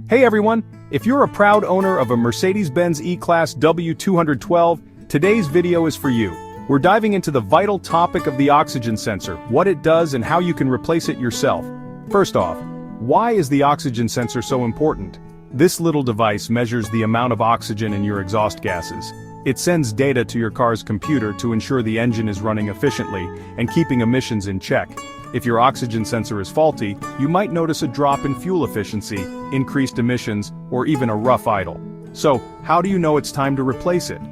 Hey everyone, if you're a proud owner of a Mercedes-Benz E-Class W212, today's video is for you. We're diving into the vital topic of the oxygen sensor, what it does and how you can replace it yourself. First off, why is the oxygen sensor so important? This little device measures the amount of oxygen in your exhaust gases. It sends data to your car's computer to ensure the engine is running efficiently and keeping emissions in check. If your oxygen sensor is faulty, you might notice a drop in fuel efficiency, increased emissions, or even a rough idle. So, how do you know it's time to replace it?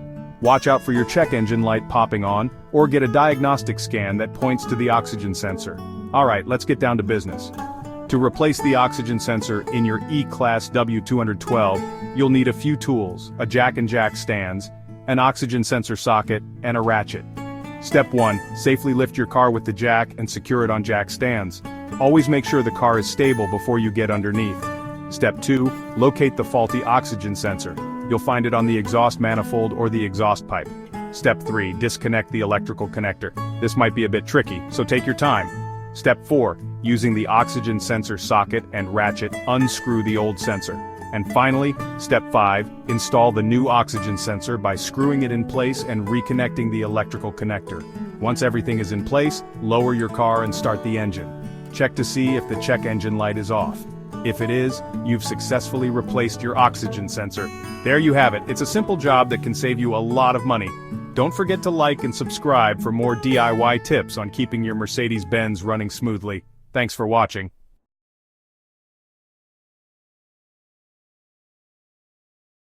Watch out for your check engine light popping on, or get a diagnostic scan that points to the oxygen sensor. Alright, let's get down to business. To replace the oxygen sensor in your E-Class W212, you'll need a few tools, a jack and jack stands, an oxygen sensor socket, and a ratchet. Step 1. Safely lift your car with the jack and secure it on jack stands. Always make sure the car is stable before you get underneath. Step 2. Locate the faulty oxygen sensor. You'll find it on the exhaust manifold or the exhaust pipe. Step 3. Disconnect the electrical connector. This might be a bit tricky, so take your time. Step 4. Using the oxygen sensor socket and ratchet, unscrew the old sensor. And finally, Step 5, install the new oxygen sensor by screwing it in place and reconnecting the electrical connector. Once everything is in place, lower your car and start the engine. Check to see if the check engine light is off. If it is, you've successfully replaced your oxygen sensor. There you have it. It's a simple job that can save you a lot of money. Don't forget to like and subscribe for more DIY tips on keeping your Mercedes-Benz running smoothly. Thanks for watching.